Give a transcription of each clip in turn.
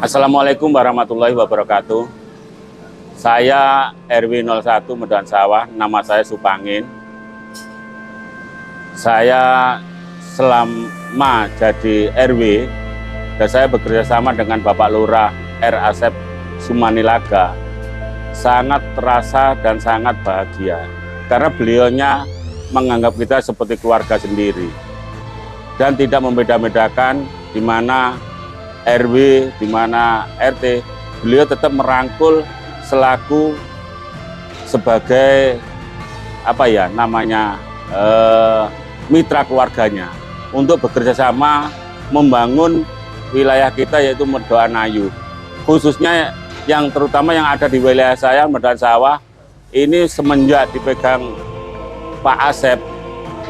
Assalamualaikum warahmatullahi wabarakatuh. Saya RW 01 Medan Sawah, nama saya Supangin. Saya selama jadi RW dan saya bekerja sama dengan Bapak Lurah R. Asep Sumanilaga, sangat terasa dan sangat bahagia karena beliaunya menganggap kita seperti keluarga sendiri dan tidak membeda-bedakan di mana RW, di mana RT. Beliau tetap merangkul selaku sebagai mitra keluarganya untuk bekerja sama membangun wilayah kita, yaitu Medoan Ayu. Khususnya yang terutama yang ada di wilayah saya, Medan Sawah, ini semenjak dipegang Pak Asep,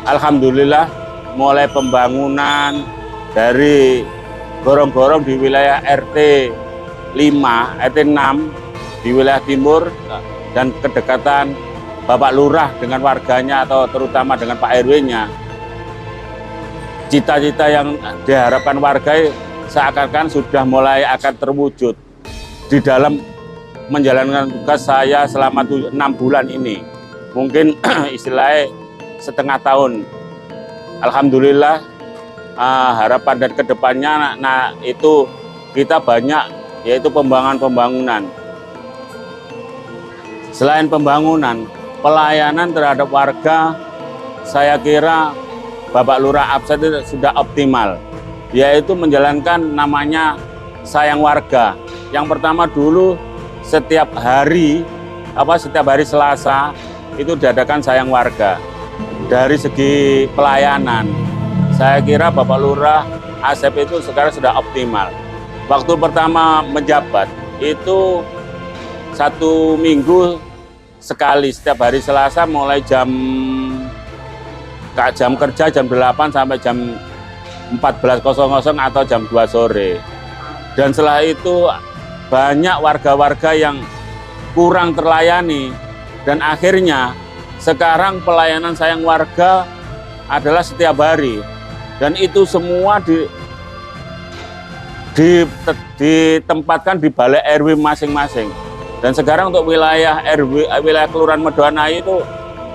alhamdulillah mulai pembangunan dari gorong-gorong di wilayah RT 5, RT 6 di wilayah timur, dan kedekatan Bapak Lurah dengan warganya atau terutama dengan Pak RW-nya. Cita-cita yang diharapkan warga seakan-akan sudah mulai akan terwujud di dalam menjalankan tugas saya selama 6 bulan ini. Mungkin istilahnya setengah tahun. Alhamdulillah, harapan dan kedepannya itu kita banyak, yaitu pembangunan. Selain pembangunan, pelayanan terhadap warga, saya kira Bapak Lurah Absat sudah optimal, yaitu menjalankan namanya sayang warga. Yang pertama dulu setiap hari Selasa itu diadakan sayang warga. Dari segi pelayanan, saya kira Bapak Lurah Asep itu sekarang sudah optimal. Waktu pertama menjabat itu 1 minggu sekali, setiap hari Selasa mulai jam kerja jam 8 sampai jam 14.00 atau jam 2 sore. Dan setelah itu banyak warga-warga yang kurang terlayani, dan akhirnya sekarang pelayanan sayang warga adalah setiap hari, dan itu semua ditempatkan di balai RW masing-masing. Dan sekarang untuk wilayah RW, wilayah Kelurahan Medoan Ayu itu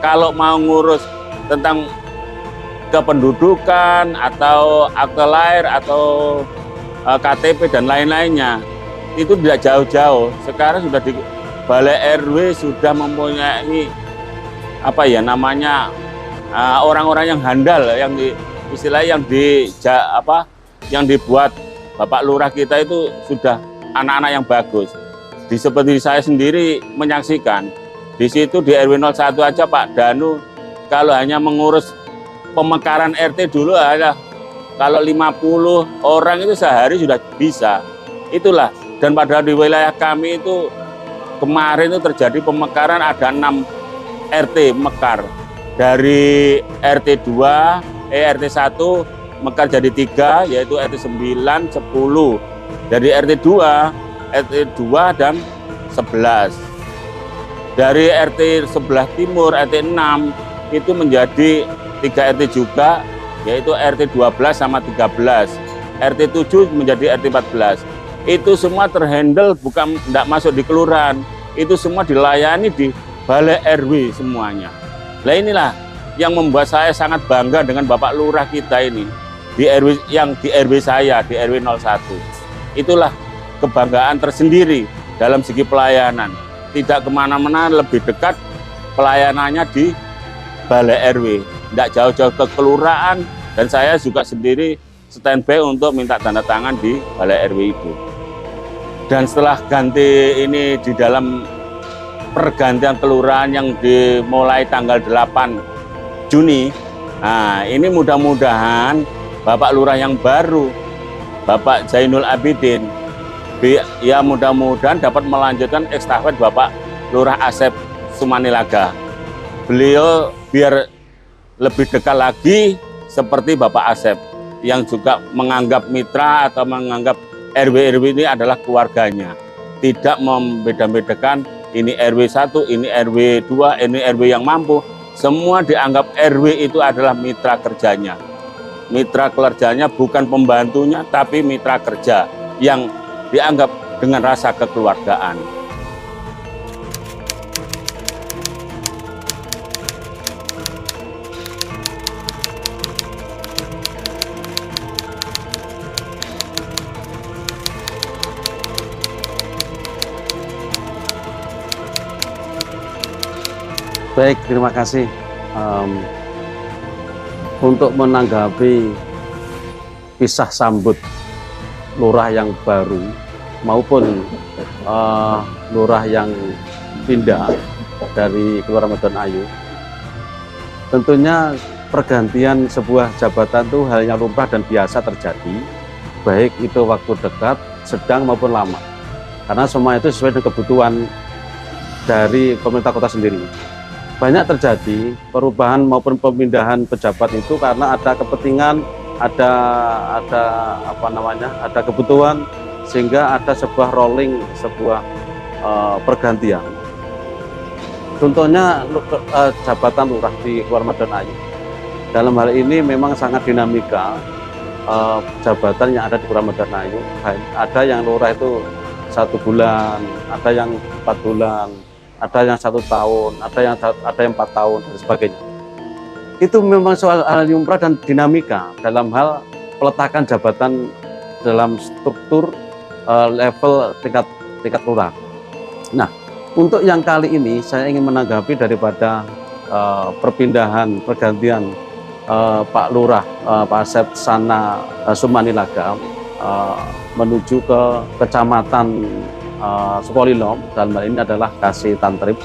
kalau mau ngurus tentang kependudukan atau akte lahir atau KTP dan lain-lainnya, itu tidak jauh-jauh. Sekarang sudah di balai RW sudah mempunyai orang-orang yang handal, yang yang dibuat Bapak Lurah kita itu sudah anak-anak yang bagus. Seperti saya sendiri menyaksikan, di situ di RW 01 aja Pak Danu, kalau hanya mengurus pemekaran RT dulu ada, kalau 50 orang itu sehari sudah bisa. Itulah, dan padahal di wilayah kami itu kemarin itu terjadi pemekaran, ada 6 RT mekar. Dari RT 1 mekar jadi 3, yaitu RT 9, 10. Dari RT 2 dan 11. Dari RT sebelah timur, RT 6, itu menjadi 3 RT juga, yaitu RT 12 sama 13. RT 7 menjadi RT 14. Itu semua terhandle, bukan tidak masuk di kelurahan. Itu semua dilayani di balai RW semuanya. Nah inilah yang membuat saya sangat bangga dengan Bapak Lurah kita ini di RW, yang di RW saya, di RW 01. Itulah kebanggaan tersendiri dalam segi pelayanan. Tidak kemana-mana, lebih dekat pelayanannya di balai RW, tidak jauh-jauh ke kelurahan, dan saya juga sendiri standby untuk minta tanda tangan di balai RW itu. Dan setelah ganti ini, di dalam pergantian kelurahan yang dimulai tanggal 8 Juni, nah ini mudah-mudahan Bapak Lurah yang baru, Bapak Zainul Abidin, ya mudah-mudahan dapat melanjutkan estafet Bapak Lurah Asep Sumanilaga. Beliau biar lebih dekat lagi seperti Bapak Asep, yang juga menganggap mitra atau menganggap RW-RW ini adalah keluarganya. Tidak membeda-bedakan ini RW 1, ini RW 2, ini RW yang mampu. Semua dianggap RW itu adalah mitra kerjanya. Mitra kerjanya bukan pembantunya, tapi mitra kerja yang dianggap dengan rasa kekeluargaan. Baik, terima kasih. Untuk menanggapi kisah sambut lurah yang baru maupun lurah yang pindah dari Kelurahan Medon Ayu, tentunya pergantian sebuah jabatan itu hal yang lumrah dan biasa terjadi, baik itu waktu dekat, sedang maupun lama, karena semua itu sesuai dengan kebutuhan dari pemerintah kota sendiri. Banyak terjadi perubahan maupun pemindahan pejabat itu karena ada kepentingan, ada kebutuhan, sehingga ada sebuah rolling, sebuah pergantian. Contohnya jabatan lurah di Kelurahan Medon Ayu. Dalam hal ini memang sangat dinamika jabatan yang ada di Kelurahan Medon Ayu. Ada yang lurah itu 1 bulan, ada yang 4 bulan, ada yang 1 tahun, ada yang 4 tahun, dan sebagainya. Itu memang soal hal lumrah dan dinamika dalam hal peletakan jabatan dalam struktur level tingkat lurah. Nah, untuk yang kali ini saya ingin menanggapi daripada pergantian Pak Lurah Pak Asep Sana Sumanilaga menuju ke Kecamatan Sukolilo, dalam hal ini adalah Kasih Tantrip.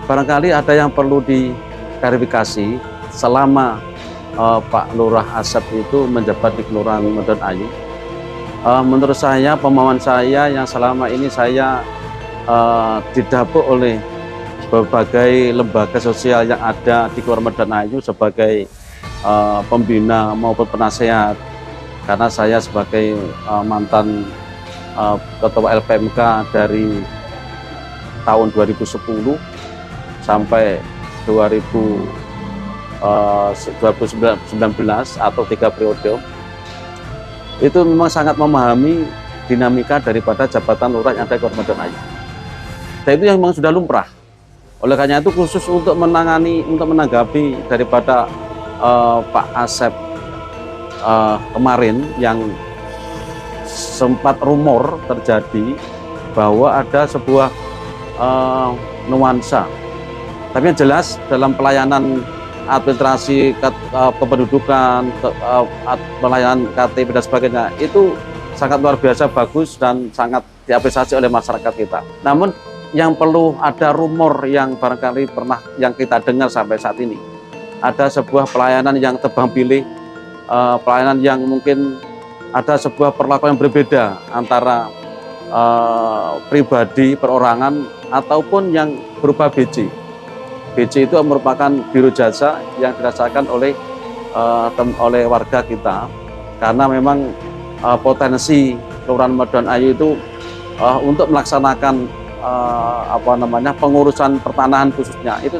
Barangkali ada yang perlu diklarifikasi selama Pak Lurah Asep itu menjabat di Kelurahan Medon Ayu. Menurut saya, pemahaman saya yang selama ini saya didapuk oleh berbagai lembaga sosial yang ada di Kelurahan Medon Ayu sebagai pembina maupun penasehat, karena saya sebagai mantan ketua LPMK dari tahun 2010 sampai 2019 atau 3 periode, itu memang sangat memahami dinamika daripada jabatan lurah yang ada di Kelurahan Medon Ayu. Dan itu yang memang sudah lumrah. Oleh karena itu, khusus untuk menanggapi daripada Pak Asep kemarin yang sempat rumor terjadi bahwa ada sebuah nuansa, tapi yang jelas dalam pelayanan administrasi kependudukan, pelayanan KTP dan sebagainya, itu sangat luar biasa bagus dan sangat diapresiasi oleh masyarakat kita. Namun yang perlu ada rumor yang barangkali pernah yang kita dengar sampai saat ini, ada sebuah pelayanan yang tebang pilih, pelayanan yang mungkin ada sebuah perlakuan yang berbeda antara pribadi, perorangan, ataupun yang berupa BJ. BJ itu merupakan biro jasa yang dirasakan oleh warga kita, karena memang potensi Kelurahan Medon Ayu itu untuk melaksanakan pengurusan pertanahan khususnya itu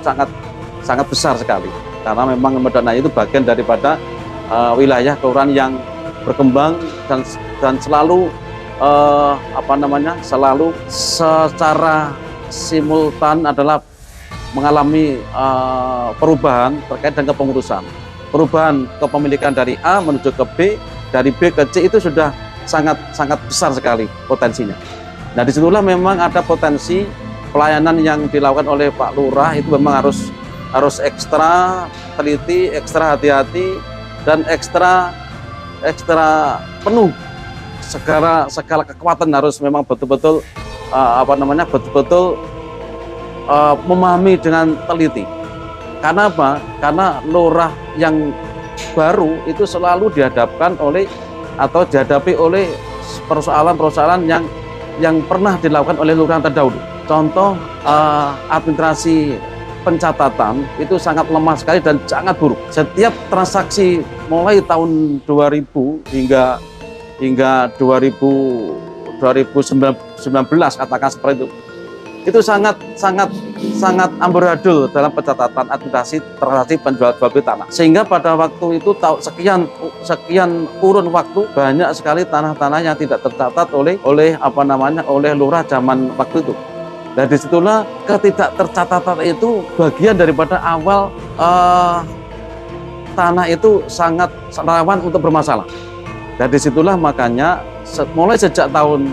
sangat besar sekali, karena memang Medon Ayu itu bagian daripada wilayah kelurahan yang berkembang dan selalu selalu secara simultan adalah mengalami perubahan terkait dengan kepengurusan, perubahan kepemilikan dari A menuju ke B, dari B ke C, itu sudah sangat besar sekali potensinya. Nah, disitulah memang ada potensi pelayanan yang dilakukan oleh Pak Lurah itu memang harus ekstra teliti, ekstra hati-hati, dan ekstra penuh segala kekuatan, harus memang betul-betul memahami dengan teliti. Karena apa? Karena lurah yang baru itu selalu dihadapkan oleh atau dihadapi oleh persoalan-persoalan yang pernah dilakukan oleh lurah terdahulu. Contoh, administrasi pencatatan itu sangat lemah sekali dan sangat buruk. Setiap transaksi mulai tahun 2000 hingga 2019 katakan seperti itu, itu sangat amburadul dalam pencatatan administrasi transaksi penjual beli tanah. Sehingga pada waktu itu sekian kurun waktu banyak sekali tanah-tanah yang tidak tercatat oleh lurah zaman waktu itu. Dan disitulah ketidaktercatatan itu bagian daripada awal tanah itu sangat rawan untuk bermasalah. Dan disitulah makanya mulai sejak tahun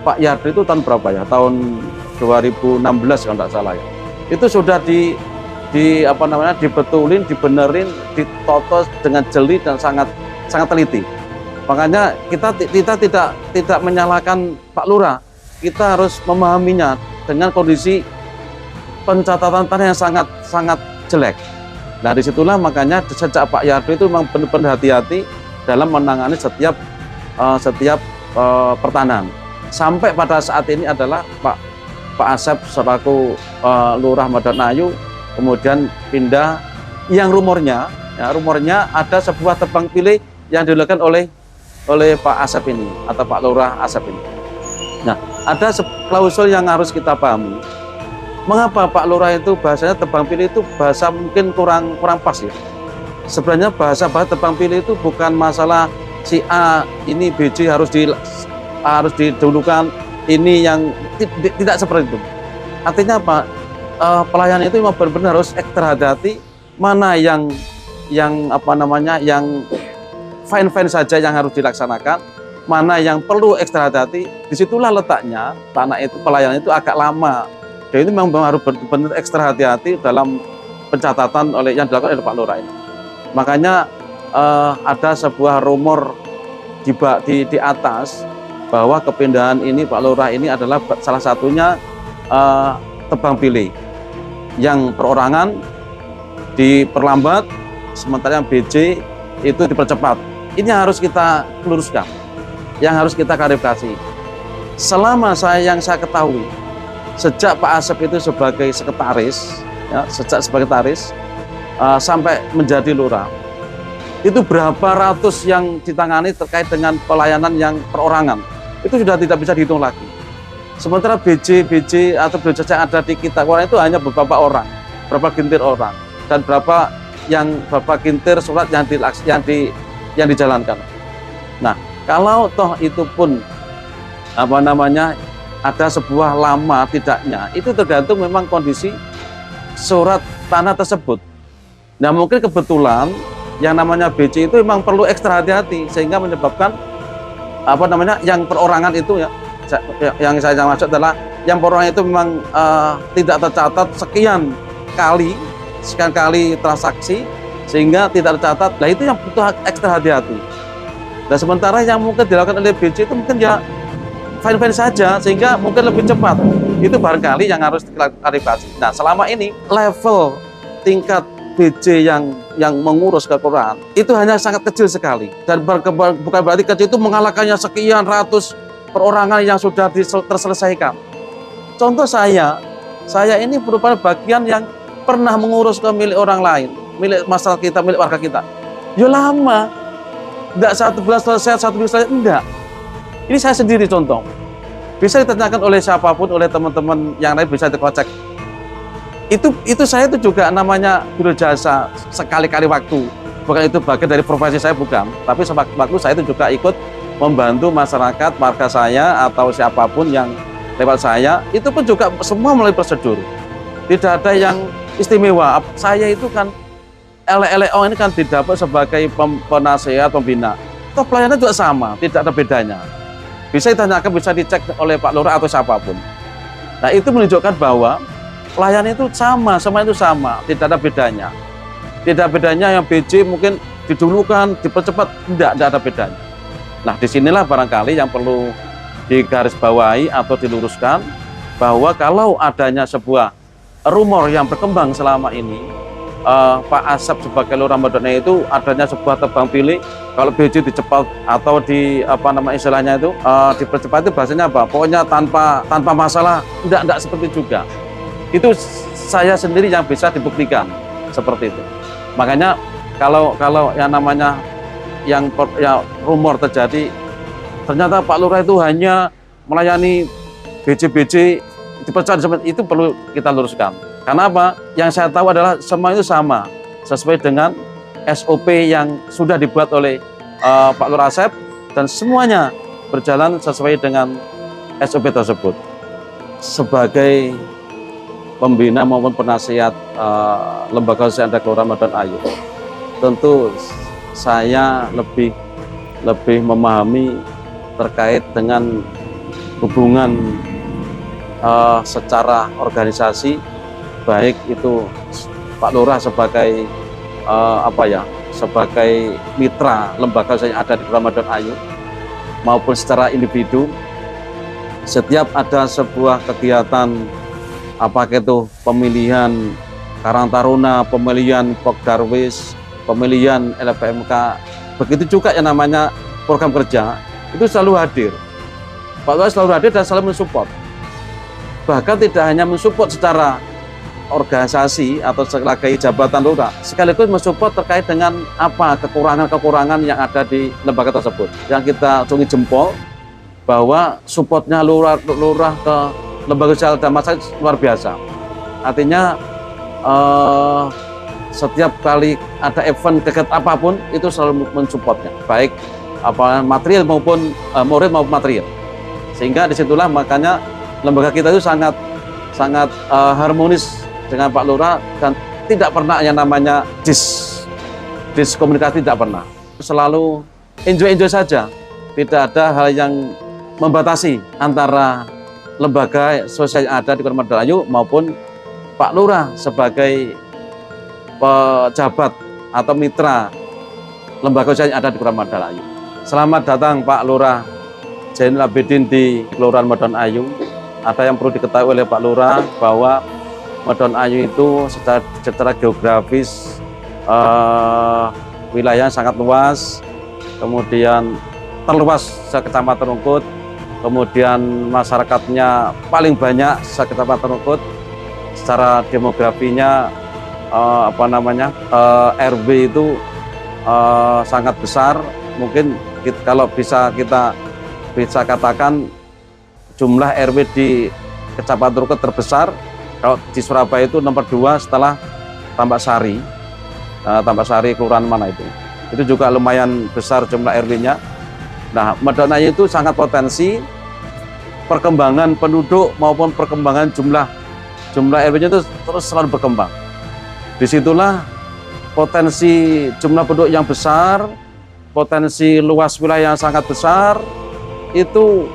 Pak Yardi itu tahun berapa ya? Tahun 2016 kalau tidak salah ya. Itu sudah dibetulin, dibenerin, ditotos dengan jeli dan sangat teliti. Makanya kita tidak menyalahkan Pak Lurah. Kita harus memahaminya dengan kondisi pencatatan tanah yang sangat jelek. Nah, disitulah makanya sejak Pak Yardi itu memang benar-benar hati-hati dalam menangani setiap pertanahan. Sampai pada saat ini adalah Pak Asep selaku Lurah Madranayu kemudian pindah, yang rumornya ada sebuah tebang pilih yang dilakukan oleh Pak Asep ini atau Pak Lurah Asep ini. Nah, ada klausul yang harus kita pahami. Mengapa Pak Lurah itu bahasanya tebang pilih itu bahasa mungkin kurang pas ya. Sebenarnya bahasa tebang pilih itu bukan masalah si A ini BJ harus didahulukan, ini yang tidak seperti itu. Artinya apa? Pelayanan itu memang benar-benar harus ekstra hati-hati, mana yang fine saja yang harus dilaksanakan, mana yang perlu ekstra hati-hati. Disitulah letaknya tanah itu, pelayanan itu agak lama. Dan itu memang harus benar-benar ekstra hati-hati dalam pencatatan yang dilakukan oleh Pak Lurah ini. Makanya ada sebuah rumor di atas bahwa kepindahan ini Pak Lurah ini adalah salah satunya tebang pilih yang perorangan diperlambat, sementara yang BJ itu dipercepat. Ini yang harus kita luruskan, yang harus kita klarifikasi. Selama yang saya ketahui, sejak Pak Asep itu sebagai sekretaris, sampai menjadi lurah, itu berapa ratus yang ditangani terkait dengan pelayanan yang perorangan. Itu sudah tidak bisa dihitung lagi. Sementara BJ atau BJ yang ada di kita itu hanya beberapa orang, berapa gintir orang, dan berapa gintir surat yang dijalankan. Nah, kalau toh itu pun ada sebuah lama tidaknya, itu tergantung memang kondisi surat tanah tersebut. Nah, mungkin kebetulan yang namanya BJ itu memang perlu ekstra hati-hati sehingga menyebabkan yang perorangan itu ya, yang saya maksud adalah yang perorangan itu memang tidak tercatat sekian kali transaksi sehingga tidak tercatat. Nah, itu yang butuh ekstra hati-hati. Dan sementara yang mungkin dilakukan oleh BJ itu mungkin ya fine-fine saja sehingga mungkin lebih cepat. Itu barangkali yang harus diklarifikasi. Nah, selama ini level tingkat BJ yang mengurus kekelurahan itu hanya sangat kecil sekali, dan bukan berarti kecil itu mengalahkannya sekian ratus perorangan yang sudah terselesaikan. Contoh saya ini merupakan bagian yang pernah mengurus ke milik orang lain, milik masyarakat kita, milik warga kita. Ya lama, enggak 1 bulan selesai, 1 bulan selesai, enggak. Ini saya sendiri contoh. Bisa ditanyakan oleh siapapun, oleh teman-teman yang lain bisa dikocek. Itu saya itu juga namanya biro jasa sekali-kali waktu. Bukan itu bagian dari profesi saya, bukan. Tapi sewaktu saya itu juga ikut membantu masyarakat, warga saya atau siapapun yang lewat saya, itu pun juga semua melalui prosedur. Tidak ada yang istimewa. Saya itu kan LLO ini kan didapat sebagai penasehat, pembina. Toh pelayanan juga sama, tidak ada bedanya. Bisa ditanyakan, bisa dicek oleh Pak Lurah atau siapapun. Nah, itu menunjukkan bahwa pelayanan itu sama, semua itu sama, tidak ada bedanya. Tidak bedanya yang BJ mungkin didulukan, dipercepat, tidak ada bedanya. Nah, disinilah barangkali yang perlu digarisbawahi atau diluruskan, bahwa kalau adanya sebuah rumor yang berkembang selama ini, Pak Asep sebagai Lurah Madranayu itu adanya sebuah tebang pilih, kalau BJ dicepat atau istilahnya itu dipercepat, itu bahasanya apa? Pokoknya tanpa masalah, tidak seperti juga. Itu saya sendiri yang bisa dibuktikan seperti itu. Makanya kalau yang namanya yang rumor terjadi, ternyata Pak Lurah itu hanya melayani BJ dipercaya seperti itu perlu kita luruskan. Karena apa? Yang saya tahu adalah semua itu sama, sesuai dengan SOP yang sudah dibuat oleh Pak Lurah Asep, dan semuanya berjalan sesuai dengan SOP tersebut. Sebagai pembina maupun penasihat lembaga sosial Kelurahan Medan Ayu, tentu saya lebih memahami terkait dengan hubungan secara organisasi, baik itu Pak Lurah sebagai sebagai mitra lembaga yang ada di Kelurahan Medan Ayu, maupun secara individu. Setiap ada sebuah kegiatan, apakah itu pemilihan Karang Taruna, pemilihan Pokdarwis, pemilihan LPMK, begitu juga yang namanya program kerja, itu selalu hadir. Pak Lurah selalu hadir dan selalu mensupport. Bahkan tidak hanya mensupport secara organisasi atau sebagai jabatan lurah, sekaligus mensupport terkait dengan apa kekurangan-kekurangan yang ada di lembaga tersebut. Yang kita acungi jempol bahwa supportnya lurah ke lembaga sosial dan masyarakat luar biasa. Artinya setiap kali ada event kegiatan apapun itu selalu mensupportnya, baik material maupun moral maupun material. Sehingga disitulah makanya lembaga kita itu sangat harmonis dengan Pak Lurah, dan tidak pernah yang namanya diskomunikasi, tidak pernah. Selalu enjoy saja, tidak ada hal yang membatasi antara lembaga sosial yang ada di Kelurahan Medan Ayu maupun Pak Lurah sebagai pejabat atau mitra lembaga sosial yang ada di Kelurahan Medan Ayu. Selamat datang Pak Lurah Zainul Abidin di Kelurahan Medan Ayu. Ada yang perlu diketahui oleh Pak Lurah bahwa Medan Ayu itu secara geografis wilayahnya sangat luas, kemudian terluas se-Kecamatan Rungkut, kemudian masyarakatnya paling banyak se-Kecamatan Rungkut. Secara demografinya RW itu sangat besar. Mungkin kalau kita bisa katakan jumlah RW di Kecamatan Rungkut terbesar. Kalau di Surabaya itu nomor 2 setelah Tambak Sari. Tambak Sari kelurahan mana itu? Itu juga lumayan besar jumlah RW-nya. Nah, Medan Ayu itu sangat potensi perkembangan penduduk maupun perkembangan jumlah RW-nya itu terus selalu berkembang. Disitulah potensi jumlah penduduk yang besar, potensi luas wilayah yang sangat besar, itu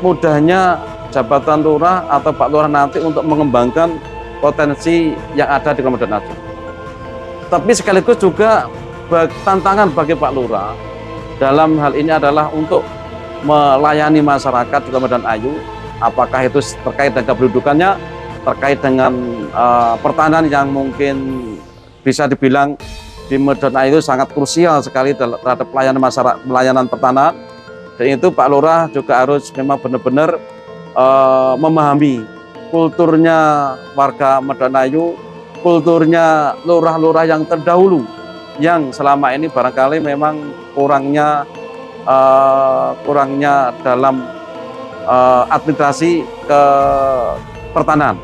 mudahnya jabatan lurah atau Pak Lurah nanti untuk mengembangkan potensi yang ada di Kelurahan Medan Ayu. Tapi sekaligus juga tantangan bagi Pak Lurah dalam hal ini adalah untuk melayani masyarakat di Kelurahan Medan Ayu, apakah itu terkait dengan kependudukannya, terkait dengan pertanian yang mungkin bisa dibilang di Medan Ayu itu sangat krusial sekali terhadap pelayanan pertanian. Dan itu Pak Lurah juga harus memang benar-benar memahami kulturnya warga Medan Ayu, kulturnya lurah-lurah yang terdahulu, yang selama ini barangkali memang kurangnya dalam administrasi ke pertanian.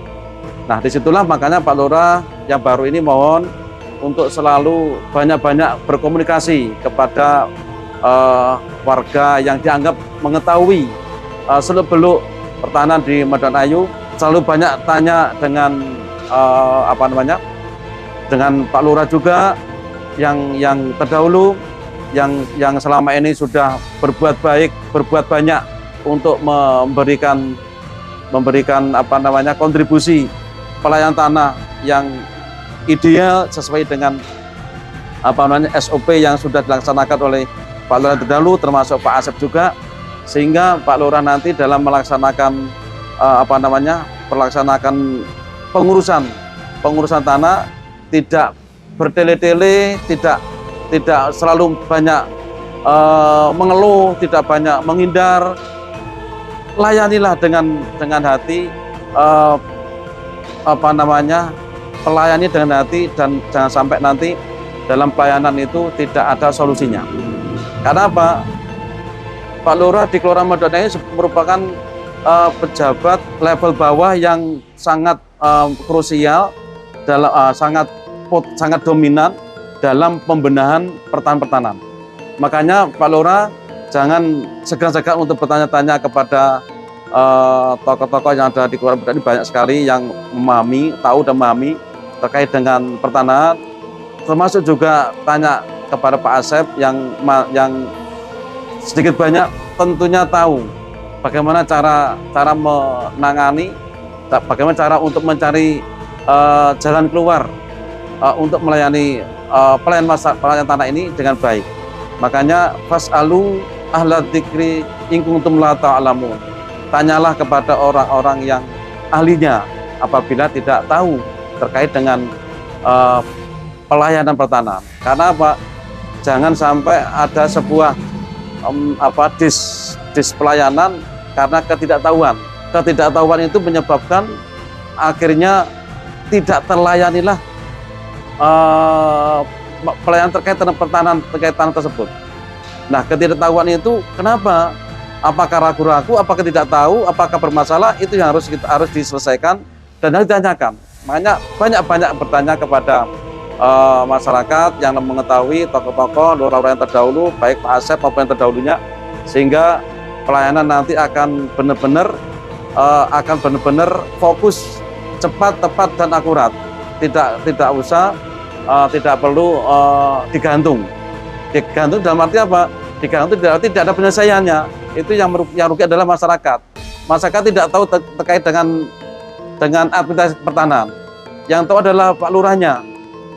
Nah, disitulah makanya Pak Lurah yang baru ini mohon untuk selalu banyak-banyak berkomunikasi kepada warga yang dianggap mengetahui seluk-beluk pertanian di Medan Ayu, selalu banyak tanya dengan dengan Pak Lurah juga yang terdahulu, yang selama ini sudah berbuat baik, berbuat banyak untuk memberikan kontribusi pelayanan tanah yang ideal sesuai dengan SOP yang sudah dilaksanakan oleh Pak Lurah terdahulu, termasuk Pak Asep juga, sehingga Pak Lurah nanti dalam melaksanakan pengurusan tanah tidak bertele-tele, tidak selalu banyak mengeluh, tidak banyak menghindar. Layanilah dengan hati, pelayani dengan hati, dan jangan sampai nanti dalam pelayanan itu tidak ada solusinya. Karena apa? Pak Lurah di Kelurahan Medan Ayu merupakan pejabat level bawah yang sangat krusial dalam sangat dominan dalam pembenahan pertahanan. Makanya Pak Lurah jangan segan-segan untuk bertanya-tanya kepada tokoh-tokoh yang ada di Kelurahan Medan ini, banyak sekali yang tahu dan memahami terkait dengan pertanahan, termasuk juga tanya kepada Pak Asep yang sedikit banyak tentunya tahu bagaimana cara menangani, bagaimana cara untuk mencari jalan keluar untuk melayani pelayan tanah ini dengan baik. Makanya fas'alu ahla dzikri in kuntum la ta'lamun. Tanyalah kepada orang-orang yang ahlinya apabila tidak tahu terkait dengan pelayanan pertanahan. Karena apa? Jangan sampai ada sebuah dis pelayanan karena ketidaktahuan. Ketidaktahuan itu menyebabkan akhirnya tidak terlayanilah pelayanan terkait dengan pertanahan, terkait tanah tersebut. Nah, ketidaktahuan itu kenapa? Apakah ragu-ragu, apakah tidak tahu, apakah bermasalah, itu yang harus diselesaikan dan harus ditanyakan. Makanya banyak bertanya kepada masyarakat yang mengetahui tokoh-tokoh, lurah-lurah yang terdahulu, baik Pak Asep maupun yang terdahulunya, sehingga pelayanan nanti akan benar-benar fokus, cepat, tepat dan akurat. Tidak usah, tidak perlu digantung. Digantung dalam arti apa? Digantung tidak ada penyelesaiannya. Itu yang rugi adalah masyarakat. Masyarakat tidak tahu terkait dengan aktivitas pertanahan. Yang tahu adalah Pak Lurahnya.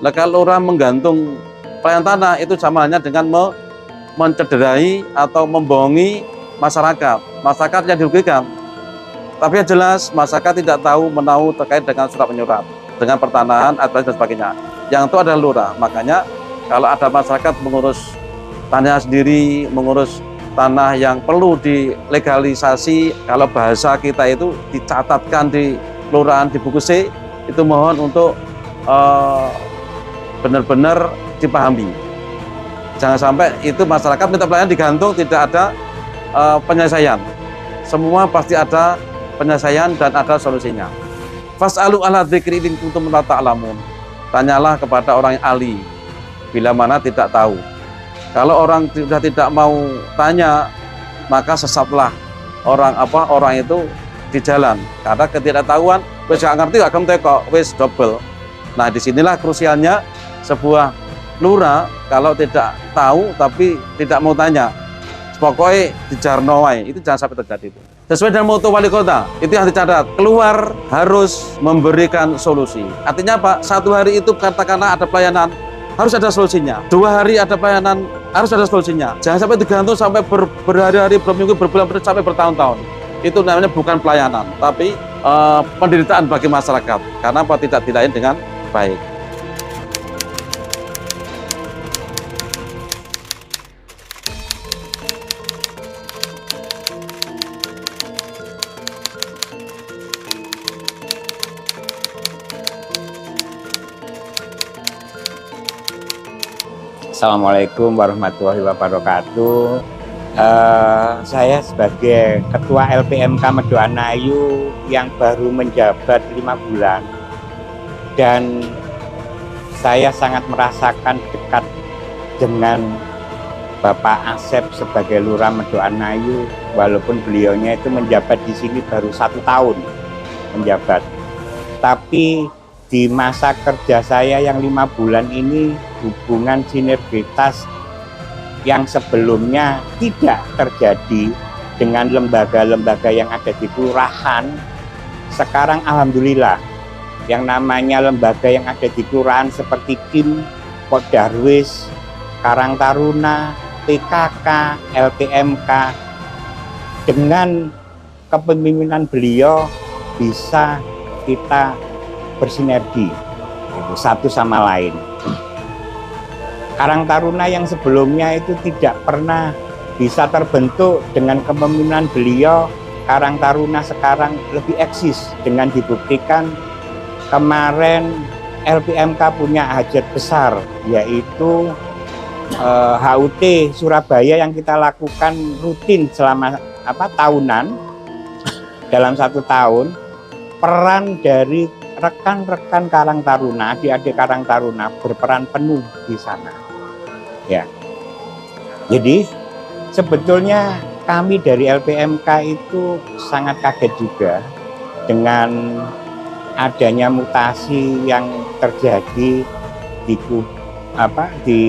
Kalau lurah menggantung pelayanan tanah itu sama halnya dengan mencederai atau membohongi masyarakat. Masyarakat yang dirugikan. Tapi yang jelas masyarakat tidak tahu menahu terkait dengan surat menyurat, dengan pertanahan, administrasi dan sebagainya. Yang itu adalah lurah. Makanya kalau ada masyarakat mengurus tanah sendiri, mengurus tanah yang perlu dilegalisasi, kalau bahasa kita itu dicatatkan di kelurahan di buku C, itu mohon untuk benar-benar dipahami. Jangan sampai itu masyarakat minta pelayanan digantung, tidak ada penyelesaian. Semua pasti ada penyelesaian dan ada solusinya. Fas'alu ahla dzikri in kuntum la ta'lamun. Tanyalah kepada orang yang ahli bila mana tidak tahu. Kalau orang sudah tidak mau tanya, maka sesatlah orang itu di jalan. Karena ketidaktahuan, wis gak ngerti gak kok wis double. Nah, disinilah krusialnya sebuah lurah kalau tidak tahu tapi tidak mau tanya. Pokoknya dijarno wae, itu jangan sampai terjadi itu. Sesuai dengan moto wali kota, itu yang dicatat, keluar harus memberikan solusi. Artinya apa? Satu hari itu katakanlah ada pelayanan, harus ada solusinya. 2 hari ada pelayanan, harus ada solusinya. Jangan sampai digantung sampai berhari-hari, berminggu, berbulan-bulan, sampai bertahun-tahun. Itu namanya bukan pelayanan, tapi penderitaan bagi masyarakat. Karena apa? Tidak dilayani dengan baik. Assalamualaikum warahmatullahi wabarakatuh. Saya sebagai Ketua LPMK Medoan Ayu yang baru menjabat 5 bulan, dan saya sangat merasakan dekat dengan Bapak Asep sebagai Lurah Medoan Ayu, walaupun beliaunya itu menjabat di sini baru 1 tahun menjabat. Tapi di masa kerja saya yang 5 bulan ini, hubungan sinergitas yang sebelumnya tidak terjadi dengan lembaga-lembaga yang ada di kelurahan, sekarang alhamdulillah yang namanya lembaga yang ada di kelurahan seperti KIM, Podarwis, Karang Taruna, PKK, LPMK, dengan kepemimpinan beliau bisa kita bersinergi satu sama lain. Karang Taruna yang sebelumnya itu tidak pernah bisa terbentuk dengan kepemimpinan beliau, Karang Taruna sekarang lebih eksis dengan dibuktikan kemarin LPMK punya hajat besar, yaitu HUT Surabaya yang kita lakukan rutin selama tahunan. dalam 1 tahun, peran dari rekan-rekan Karang Taruna, adik-adik Karang Taruna berperan penuh di sana. Ya. Jadi sebetulnya kami dari LPMK itu sangat kaget juga dengan adanya mutasi yang terjadi di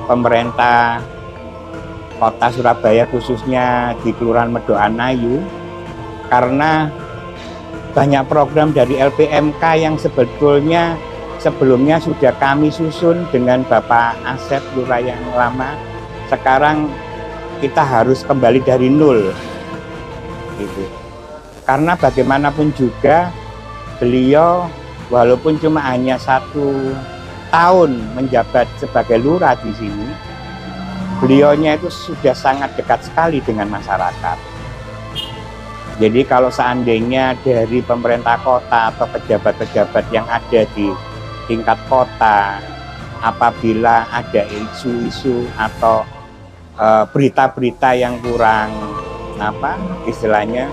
pemerintah Kota Surabaya, khususnya di Kelurahan Medoanayu, karena banyak program dari LPMK yang sebetulnya sebelumnya sudah kami susun dengan Bapak Asep Lurah yang lama. Sekarang kita harus kembali dari nol, gitu. Karena bagaimanapun juga beliau walaupun cuma hanya 1 tahun menjabat sebagai lurah di sini, beliaunya itu sudah sangat dekat sekali dengan masyarakat. Jadi kalau seandainya dari pemerintah kota atau pejabat-pejabat yang ada di tingkat kota, apabila ada isu-isu atau berita-berita yang kurang istilahnya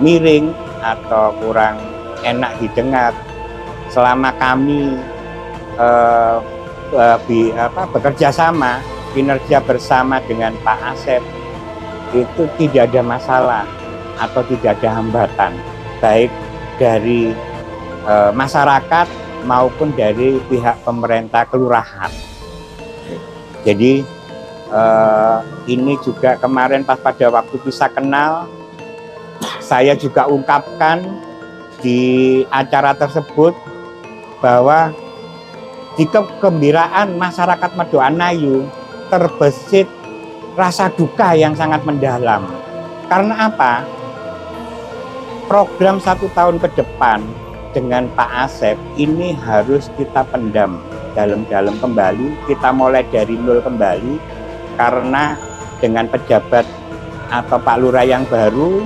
miring atau kurang enak didengar, selama kami bekerja sama, kinerja bersama dengan Pak Asep, itu tidak ada masalah atau tidak ada hambatan, baik dari masyarakat maupun dari pihak pemerintah kelurahan. Jadi ini juga kemarin pada waktu bisa kenal, saya juga ungkapkan di acara tersebut bahwa di kegembiraan masyarakat Medoanayu terbesit rasa duka yang sangat mendalam. Karena apa? Program 1 tahun ke depan dengan Pak Asep ini harus kita pendam dalam-dalam kembali, kita mulai dari nol kembali, karena dengan pejabat atau Pak Lurah yang baru,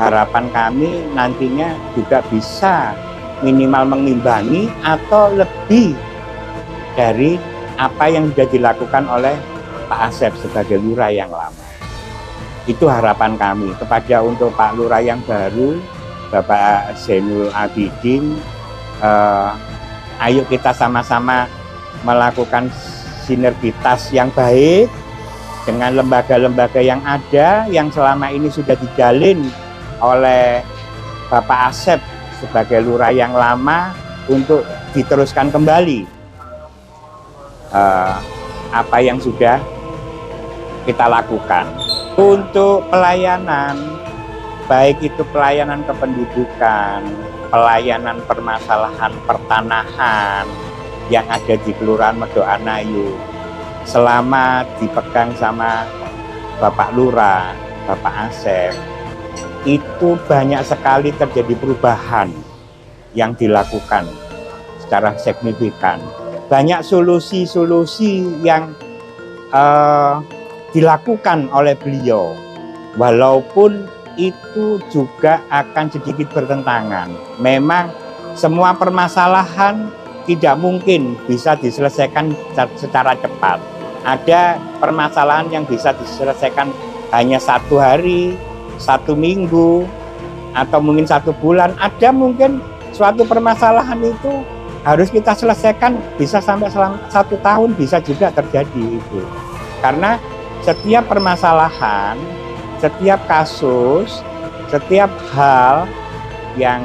harapan kami nantinya juga bisa minimal mengimbangi atau lebih dari apa yang sudah dilakukan oleh Pak Asep sebagai lurah yang lama. Itu harapan kami kepada untuk Pak Lurah yang baru, Bapak Zainul Abidin. Ayo kita sama-sama melakukan sinergitas yang baik dengan lembaga-lembaga yang ada, yang selama ini sudah dijalin oleh Bapak Asep sebagai lurah yang lama, untuk diteruskan kembali apa yang sudah kita lakukan. Untuk pelayanan, baik itu pelayanan kependudukan, pelayanan permasalahan pertanahan yang ada di Kelurahan Medoanayu, selama dipegang sama Bapak Lurah, Bapak Asep, itu banyak sekali terjadi perubahan yang dilakukan secara signifikan. Banyak solusi-solusi yang dilakukan oleh beliau, walaupun itu juga akan sedikit bertentangan. Memang semua permasalahan tidak mungkin bisa diselesaikan secara cepat. Ada permasalahan yang bisa diselesaikan hanya 1 hari, 1 minggu, atau mungkin 1 bulan. Ada mungkin suatu permasalahan itu harus kita selesaikan bisa sampai 1 tahun, bisa juga terjadi itu. Karena setiap permasalahan, setiap kasus, setiap hal yang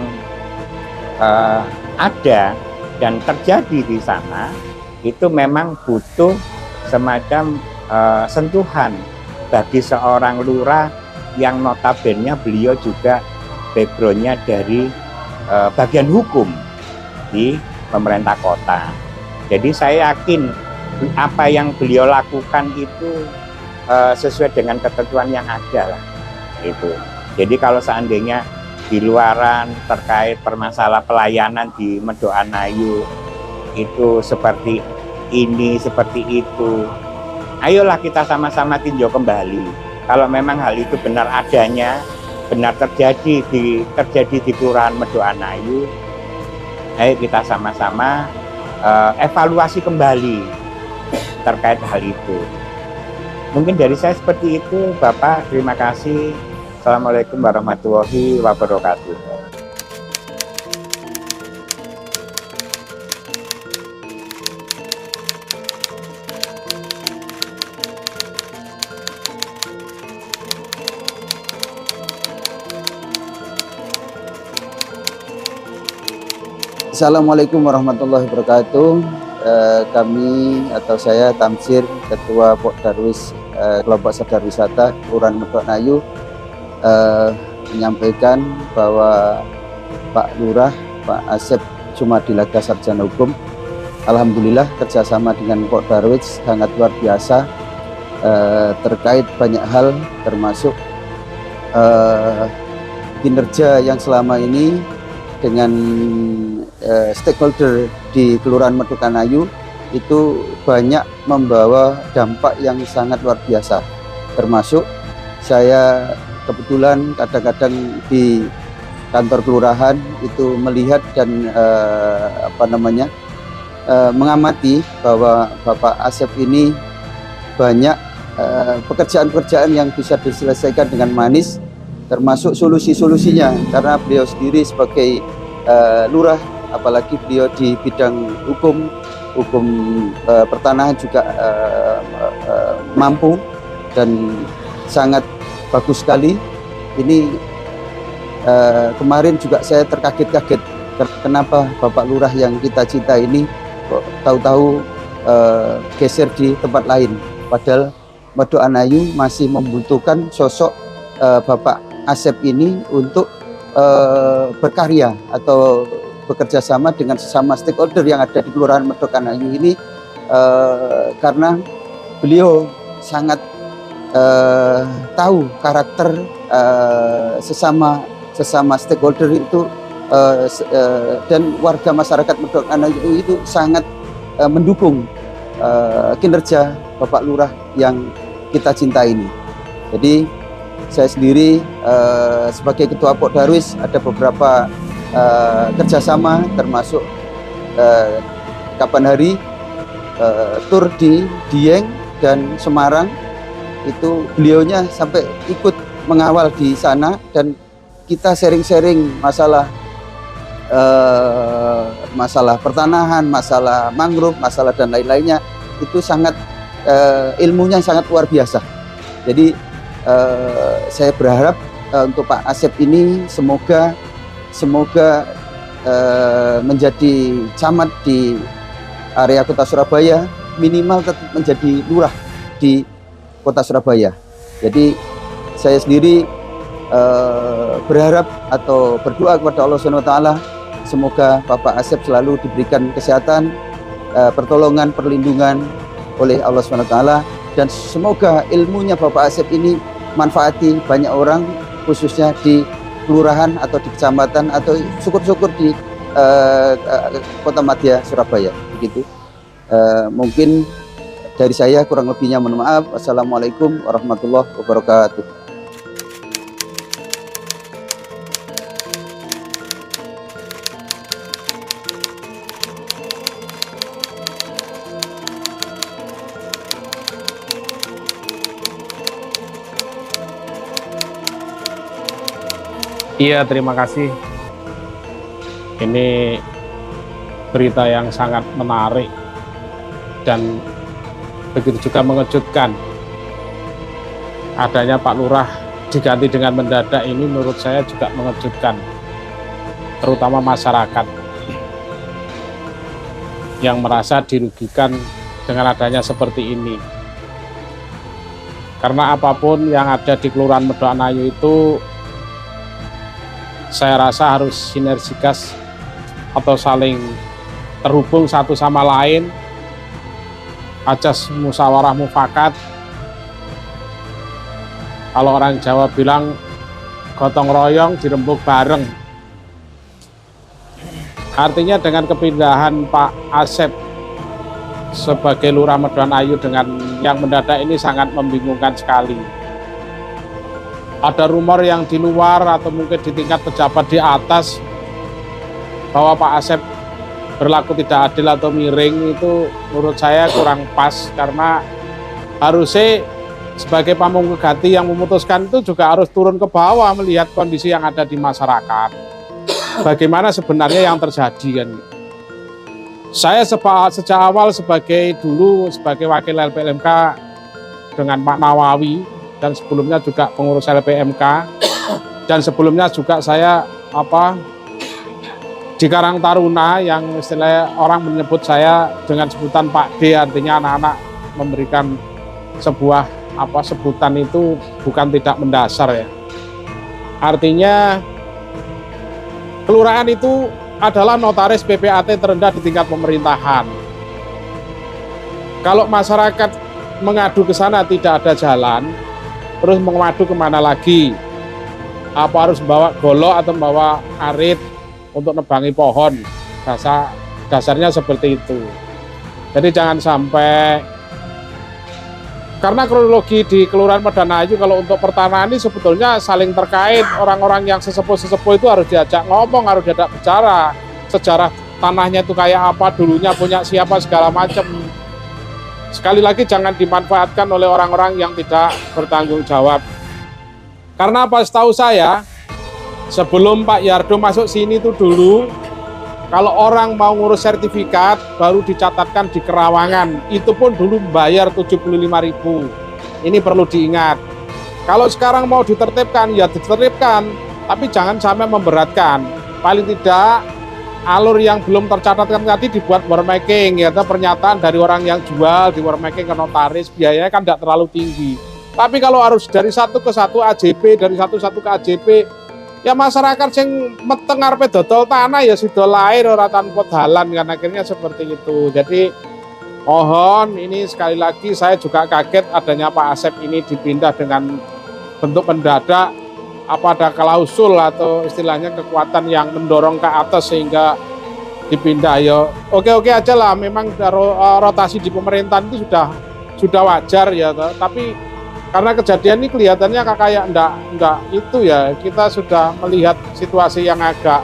ada dan terjadi di sana, itu memang butuh semacam sentuhan bagi seorang lurah yang notabene beliau juga backgroundnya dari bagian hukum di pemerintah kota. Jadi saya yakin apa yang beliau lakukan itu sesuai dengan ketentuan yang ada lah, itu. Jadi kalau seandainya di luaran terkait permasalahan pelayanan di Medoanayu itu seperti ini, seperti itu, ayolah kita sama-sama tinjau kembali. Kalau memang hal itu benar adanya, benar terjadi di Kelurahan Medoanayu, ayo kita sama-sama evaluasi kembali terkait hal itu. Mungkin dari saya seperti itu, Bapak. Terima kasih. Assalamualaikum warahmatullahi wabarakatuh. Assalamualaikum warahmatullahi wabarakatuh. Kami atau saya Tamsir, Ketua Pok Darwis Kelompok Sadar Wisata Kelurahan Medok Ayu, menyampaikan bahwa Pak Lurah, Pak Asep Sumadilaga Sarjana Hukum, alhamdulillah kerjasama dengan Pok Darwis sangat luar biasa terkait banyak hal, termasuk kinerja yang selama ini dengan stakeholder di Kelurahan Medok Ayu itu banyak membawa dampak yang sangat luar biasa. Termasuk saya kebetulan kadang-kadang di kantor kelurahan itu melihat dan mengamati bahwa Bapak Asep ini banyak pekerjaan-pekerjaan yang bisa diselesaikan dengan manis, termasuk solusi-solusinya, karena beliau sendiri sebagai lurah, apalagi beliau di bidang hukum pertanahan juga mampu dan sangat bagus sekali. Ini kemarin juga saya terkaget-kaget kenapa Bapak Lurah yang kita cinta ini kok tahu-tahu geser di tempat lain, padahal Medok Ayu masih membutuhkan sosok Bapak Asep ini untuk berkarya atau bekerja sama dengan sesama stakeholder yang ada di Kelurahan Medok Ayu ini, karena beliau sangat tahu karakter sesama stakeholder itu, dan warga masyarakat Medok Ayu itu sangat mendukung kinerja Bapak Lurah yang kita cinta ini. Jadi saya sendiri sebagai Ketua Pok Darwis ada beberapa kerjasama, termasuk kapan hari tur di Dieng dan Semarang, itu beliaunya sampai ikut mengawal di sana, dan kita sharing-sharing masalah pertanahan, masalah mangrove, masalah dan lain-lainnya, itu sangat ilmunya sangat luar biasa. Jadi saya berharap untuk Pak Asep ini semoga menjadi camat di area Kota Surabaya, minimal tetap menjadi lurah di Kota Surabaya. Jadi saya sendiri berharap atau berdoa kepada Allah SWT, semoga Bapak Asep selalu diberikan kesehatan, pertolongan, perlindungan oleh Allah SWT, dan semoga ilmunya Bapak Asep ini manfaati banyak orang, khususnya di kelurahan atau di kecamatan atau syukur-syukur di Kota Madya Surabaya. Begitu. Mungkin dari saya, kurang lebihnya mohon maaf. Wassalamualaikum warahmatullahi wabarakatuh. Iya, terima kasih. Ini berita yang sangat menarik dan begitu juga mengejutkan. Adanya Pak Lurah diganti dengan mendadak ini menurut saya juga mengejutkan, terutama masyarakat yang merasa dirugikan dengan adanya seperti ini. Karena apapun yang ada di Kelurahan Medok Ayu itu, saya rasa harus sinergitas atau saling terhubung satu sama lain, ajas musyawarah mufakat. Kalau orang Jawa bilang gotong royong dirembuk bareng. Artinya dengan kepindahan Pak Asep sebagai Lurah Medok Ayu dengan yang mendadak ini sangat membingungkan sekali. Ada rumor yang di luar atau mungkin di tingkat pejabat di atas bahwa Pak Asep berlaku tidak adil atau miring, itu menurut saya kurang pas, karena harusnya sebagai pamungkagati yang memutuskan itu juga harus turun ke bawah melihat kondisi yang ada di masyarakat. Bagaimana sebenarnya yang terjadi kan. Saya sejak awal sebagai wakil LPMK dengan Pak Nawawi dan sebelumnya juga pengurus LPMK dan sebelumnya juga saya di Karang Taruna yang istilahnya orang menyebut saya dengan sebutan Pak D, artinya anak-anak memberikan sebuah sebutan itu bukan tidak mendasar ya. Artinya kelurahan itu adalah notaris PPAT terendah di tingkat pemerintahan. Kalau masyarakat mengadu ke sana tidak ada jalan, terus mengadu kemana lagi? Apa harus bawa golok atau bawa arit untuk nebangi pohon? Dasarnya seperti itu. Jadi jangan sampai, karena kronologi di Kelurahan Medanayu kalau untuk pertanahan ini sebetulnya saling terkait. Orang-orang yang sesepuh-sesepuh itu harus diajak ngomong, harus diajak bicara. Sejarah tanahnya itu kayak apa, dulunya punya siapa, segala macam. Sekali lagi jangan dimanfaatkan oleh orang-orang yang tidak bertanggung jawab. Karena apa, setahu saya, sebelum Pak Yardo masuk sini itu dulu, kalau orang mau ngurus sertifikat baru dicatatkan di Kerawangan, itu pun dulu bayar 75.000. Ini perlu diingat. Kalau sekarang mau ditertibkan, ya ditertibkan, tapi jangan sampai memberatkan. Paling tidak alur yang belum tercatatkan tadi dibuat warmaking, ya pernyataan dari orang yang jual di warmaking ke notaris, biayanya kan tidak terlalu tinggi. Tapi kalau harus dari satu ke satu AJP, dari satu ke AJP, ya masyarakat yang meteng arepe dodol tanah ya sudah lahir ora tanpa dalan kan, akhirnya seperti itu. Jadi mohon ini sekali lagi saya juga kaget adanya Pak Asep ini dipindah dengan bentuk mendadak. Apa ada klausul atau istilahnya kekuatan yang mendorong ke atas sehingga dipindah? Ya oke aja lah, memang rotasi di pemerintahan itu sudah wajar ya, tapi karena kejadian ini kelihatannya kayak enggak itu ya, kita sudah melihat situasi yang agak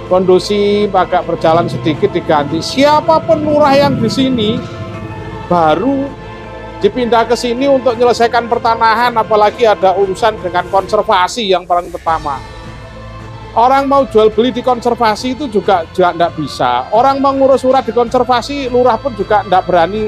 kondusif, agak berjalan sedikit diganti. Siapapun lurah yang di sini baru dipindah ke sini untuk menyelesaikan pertanahan, apalagi ada urusan dengan konservasi yang paling pertama. Orang mau jual beli di konservasi itu juga enggak bisa. Orang mau ngurus surat di konservasi, lurah pun juga enggak berani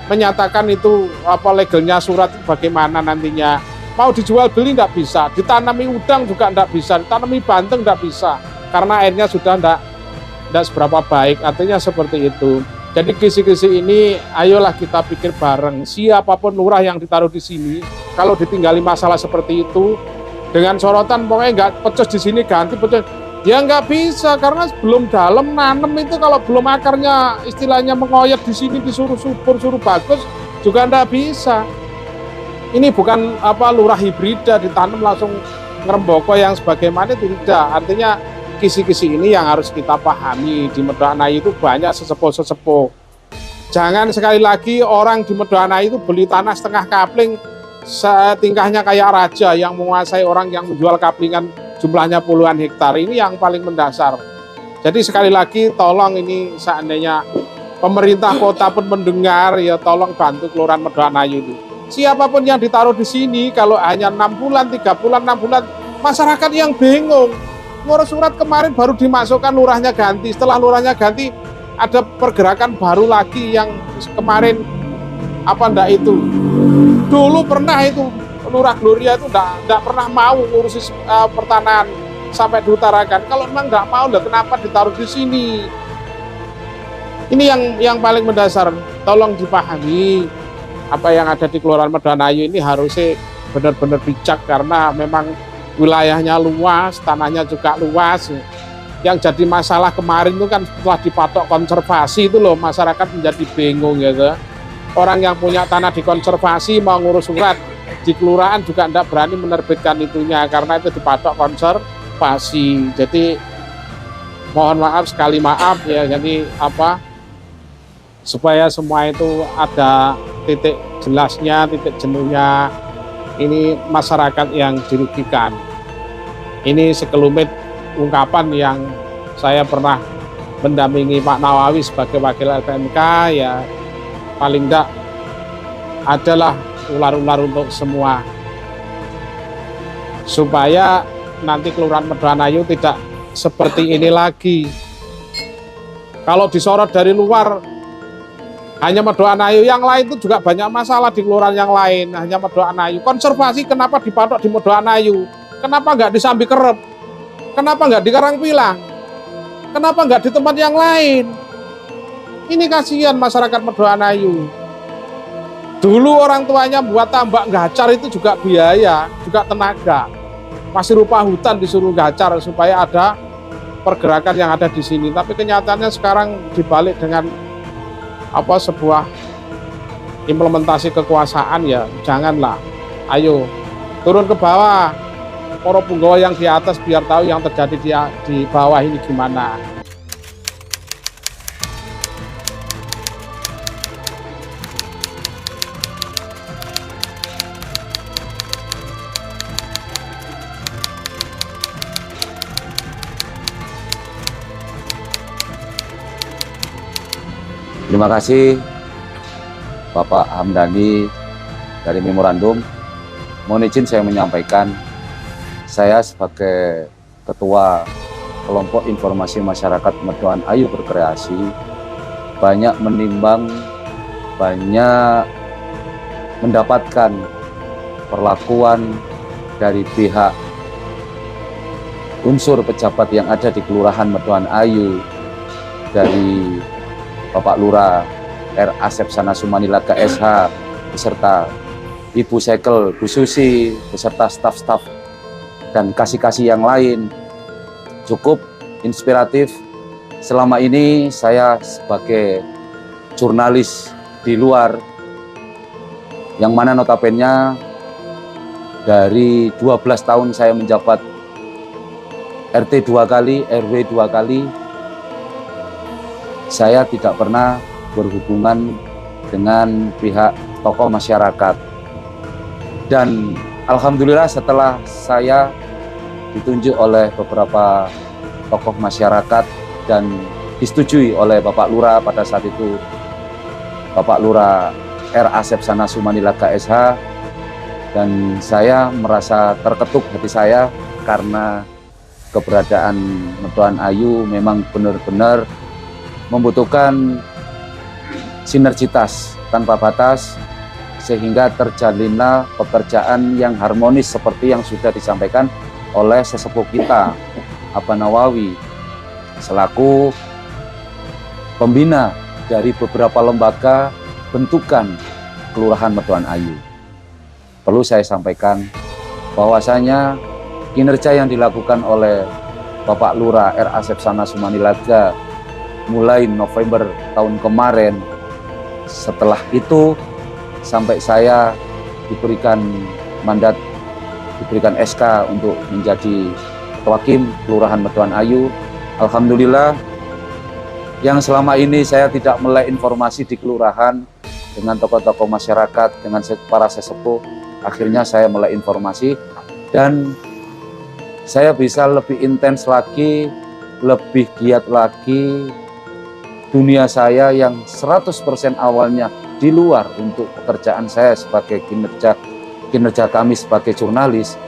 menyatakan itu legalnya surat bagaimana nantinya. Mau dijual beli tidak bisa, ditanami udang juga tidak bisa, ditanami banteng tidak bisa, karena airnya sudah tidak seberapa baik. Artinya seperti itu. Jadi kisi-kisi ini ayolah kita pikir bareng, siapapun lurah yang ditaruh di sini, kalau ditinggali masalah seperti itu dengan sorotan pokoknya nggak pecos di sini ganti pecos, ya nggak bisa, karena belum dalam nanem itu kalau belum akarnya istilahnya mengoyot di sini disuruh subur, suruh bagus juga nggak bisa. Ini bukan lurah hibrida ditanam langsung ngeremboko yang sebagaimana, tidak. Artinya kisi-kisi ini yang harus kita pahami. Di Medanayu itu banyak sesepuh-sesepuh. Jangan sekali lagi orang di Medanayu itu beli tanah setengah kapling, tingkahnya kayak raja yang menguasai orang yang menjual kaplingan jumlahnya puluhan hektar. Ini yang paling mendasar. Jadi sekali lagi tolong ini seandainya pemerintah kota pun mendengar, ya tolong bantu Kelurahan Medanayu itu. Siapapun yang ditaruh di sini, kalau hanya 6 bulan, 3 bulan, 6 bulan, masyarakat yang bingung. Ngurus surat kemarin baru dimasukkan lurahnya ganti, setelah lurahnya ganti ada pergerakan baru lagi yang kemarin itu. Dulu pernah itu Lurah Gloria itu enggak pernah mau ngurusi pertanahan sampai diutarakan. Kalau memang enggak mau, kenapa ditaruh di sini? Ini yang paling mendasar. Tolong dipahami apa yang ada di Kelurahan Medanayu ini harusnya benar-benar bijak, karena memang wilayahnya luas, tanahnya juga luas. Yang jadi masalah kemarin itu kan setelah dipatok konservasi itu loh, masyarakat menjadi bingung gitu. Orang yang punya tanah dikonservasi mau ngurus surat di kelurahan juga tidak berani menerbitkan itunya karena itu dipatok konservasi. Jadi mohon maaf, sekali maaf ya. Jadi supaya semua itu ada titik jelasnya, titik jenuhnya. Ini masyarakat yang dirugikan. Ini sekelumit ungkapan yang saya pernah mendampingi Pak Nawawi sebagai wakil LPMK, ya paling enggak adalah ular-ular untuk semua, supaya nanti Kelurahan Medoanayu tidak seperti ini lagi. Kalau disorot dari luar hanya Medoanayu, yang lain itu juga banyak masalah di kelurahan yang lain. Hanya Medoanayu. Konservasi kenapa dipatok di Medoanayu? Kenapa nggak di Sambi Kerep? Kenapa nggak di Karangpilang? Kenapa nggak di tempat yang lain? Ini kasihan masyarakat Medoanayu. Dulu orang tuanya buat tambak gacar itu juga biaya, juga tenaga. Masih rupa hutan disuruh gacar supaya ada pergerakan yang ada di sini. Tapi kenyataannya sekarang dibalik dengan sebuah implementasi kekuasaan, ya janganlah. Ayo turun ke bawah, para punggawa yang di atas biar tahu yang terjadi di bawah ini gimana. Terima kasih Bapak Hamdani dari Memorandum. Mohon izin saya menyampaikan, saya sebagai Ketua Kelompok Informasi Masyarakat Medoanayu Berkreasi banyak menimbang, banyak mendapatkan perlakuan dari pihak unsur pejabat yang ada di Kelurahan Medoanayu, dari Bapak Lurah R. Asep Sanasumanilaka SH beserta Ibu Sekel, Bu Susi beserta staf-staf dan kasih-kasih yang lain cukup inspiratif. Selama ini saya sebagai jurnalis di luar, yang mana notabene dari 12 tahun saya menjabat RT 2 kali, RW 2 kali, saya tidak pernah berhubungan dengan pihak tokoh masyarakat. Dan alhamdulillah setelah saya ditunjuk oleh beberapa tokoh masyarakat dan disetujui oleh Bapak Lurah pada saat itu, Bapak Lurah R. Asep Sanasumanilaka SH, dan saya merasa terketuk hati saya karena keberadaan Medoanayu memang benar-benar membutuhkan sinergitas tanpa batas, sehingga terjalinlah pekerjaan yang harmonis seperti yang sudah disampaikan oleh sesepuh kita, Aba Nawawi, selaku pembina dari beberapa lembaga bentukan Kelurahan Medoanayu. Perlu saya sampaikan bahwasanya kinerja yang dilakukan oleh Bapak Lurah R. Asep Sanasumanilaka mulai November tahun kemarin, setelah itu sampai saya diberikan mandat, diberikan SK untuk menjadi Ketua KIM Kelurahan Medoanayu. Alhamdulillah, yang selama ini saya tidak melek informasi di kelurahan dengan tokoh-tokoh masyarakat, dengan para sesepuh, akhirnya saya melek informasi dan saya bisa lebih intens lagi, lebih giat lagi. Dunia saya yang 100% awalnya di luar untuk pekerjaan saya sebagai kinerja kami sebagai jurnalis,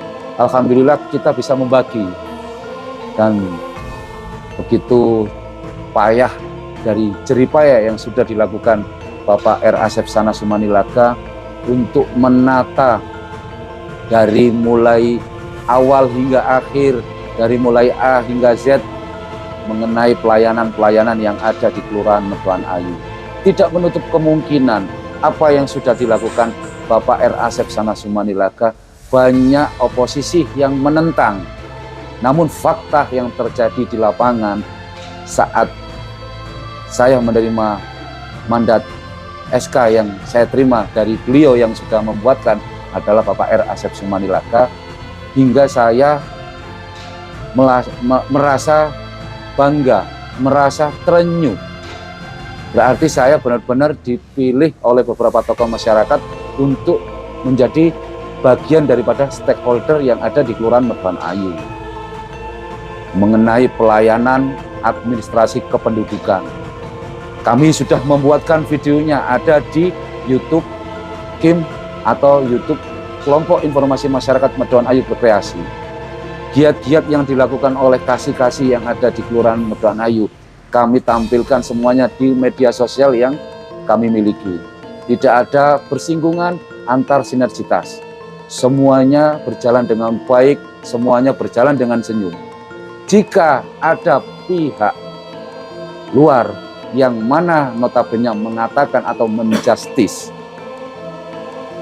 alhamdulillah kita bisa membagi. Dan begitu payah dari jeripaya yang sudah dilakukan Bapak R. Asep Sanasumanilaka untuk menata dari mulai awal hingga akhir, dari mulai A hingga Z, mengenai pelayanan-pelayanan yang ada di Kelurahan Medoanayu. Tidak menutup kemungkinan apa yang sudah dilakukan Bapak R. Asep Sanasumanilaka, banyak oposisi yang menentang. Namun fakta yang terjadi di lapangan saat saya menerima mandat SK yang saya terima dari beliau yang sudah membuatkan adalah Bapak R. Asep Sumanilaka, hingga saya merasa bangga, merasa terenyuh. Berarti saya benar-benar dipilih oleh beberapa tokoh masyarakat untuk menjadi bagian daripada stakeholder yang ada di Kelurahan Medoanayu mengenai pelayanan administrasi kependudukan. Kami sudah membuatkan videonya, ada di YouTube KIM atau YouTube Kelompok Informasi Masyarakat Medoan Ayu Berkreasi. Giat-giat yang dilakukan oleh kasih-kasih yang ada di Kelurahan Medoan Ayu, kami tampilkan semuanya di media sosial yang kami miliki. Tidak ada bersinggungan antar sinergitas. Semuanya berjalan dengan baik, semuanya berjalan dengan senyum. Jika ada pihak luar yang mana notabene mengatakan atau menjustis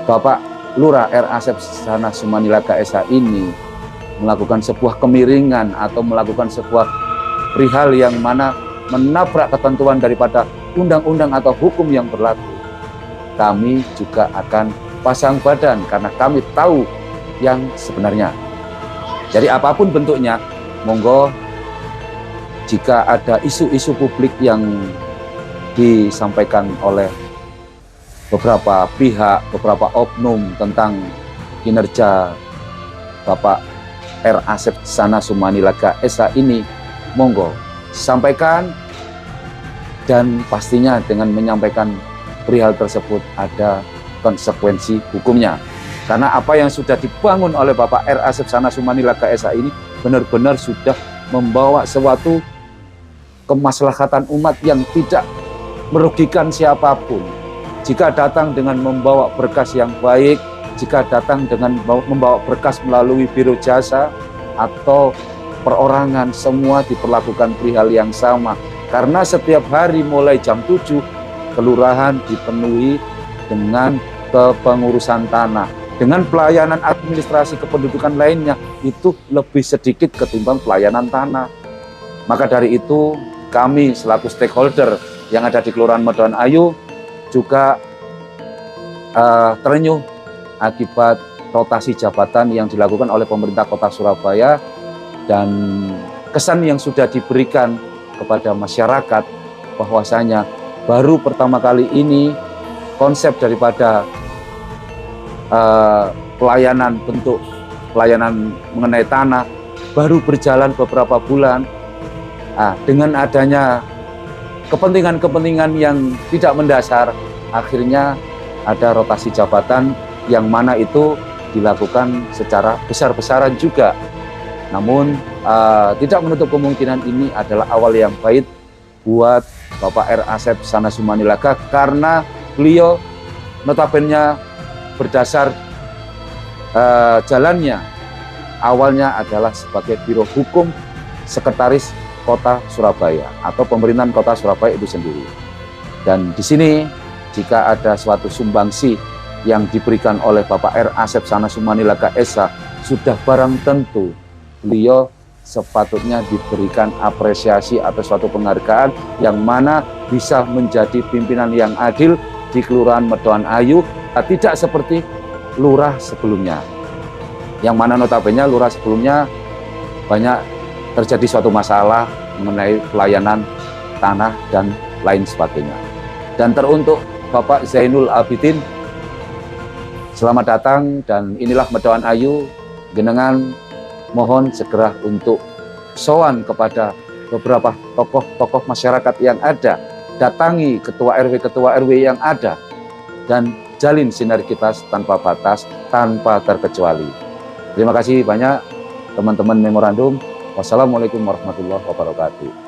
Bapak Lurah R. Asep Sana Sumanilaga SH ini melakukan sebuah kemiringan atau melakukan sebuah perihal yang mana menabrak ketentuan daripada undang-undang atau hukum yang berlaku, kami juga akan pasang badan karena kami tahu yang sebenarnya. Jadi apapun bentuknya, monggo jika ada isu-isu publik yang disampaikan oleh beberapa pihak, beberapa oknum tentang kinerja Bapak R. Asep Sana Sumanilaga SH ini, monggo sampaikan, dan pastinya dengan menyampaikan perihal tersebut ada konsekuensi hukumnya. Karena apa yang sudah dibangun oleh Bapak R. Asep Sana Sumanilaga SH ini benar-benar sudah membawa suatu kemaslahatan umat yang tidak merugikan siapapun. Jika datang dengan membawa berkas yang baik, jika datang dengan membawa berkas melalui biro jasa atau perorangan, semua diperlakukan perihal yang sama. Karena setiap hari mulai jam 7, kelurahan dipenuhi dengan kepengurusan tanah. Dengan pelayanan administrasi kependudukan lainnya, itu lebih sedikit ketimbang pelayanan tanah. Maka dari itu, kami selaku stakeholder yang ada di Kelurahan Medoan Ayu juga terenyuh akibat rotasi jabatan yang dilakukan oleh pemerintah Kota Surabaya dan kesan yang sudah diberikan kepada masyarakat bahwasanya baru pertama kali ini konsep daripada pelayanan, bentuk pelayanan mengenai tanah baru berjalan beberapa bulan. Dengan adanya kepentingan-kepentingan yang tidak mendasar, akhirnya ada rotasi jabatan yang mana itu dilakukan secara besar-besaran juga. Namun tidak menutup kemungkinan ini adalah awal yang baik buat Bapak R. Asep Sana Sumanilaga, karena beliau notabene berdasar jalannya awalnya adalah sebagai Biro Hukum Sekretaris Kota Surabaya atau pemerintahan Kota Surabaya itu sendiri. Dan di sini jika ada suatu sumbangsi yang diberikan oleh Bapak R. Asep Sana Sumanilaga SH, sudah barang tentu beliau sepatutnya diberikan apresiasi atau suatu penghargaan yang mana bisa menjadi pimpinan yang adil di Kelurahan Medoan Ayu, tidak seperti lurah sebelumnya. Yang mana notabene lurah sebelumnya banyak terjadi suatu masalah mengenai pelayanan tanah dan lain sebagainya. Dan teruntuk Bapak Zainul Abidin, selamat datang, dan inilah Medoan Ayu. Jenengan mohon segera untuk sowan kepada beberapa tokoh-tokoh masyarakat yang ada, datangi ketua RW yang ada, dan jalin sinergitas tanpa batas, tanpa terkecuali. Terima kasih banyak teman-teman memorandum. Wassalamualaikum warahmatullahi wabarakatuh.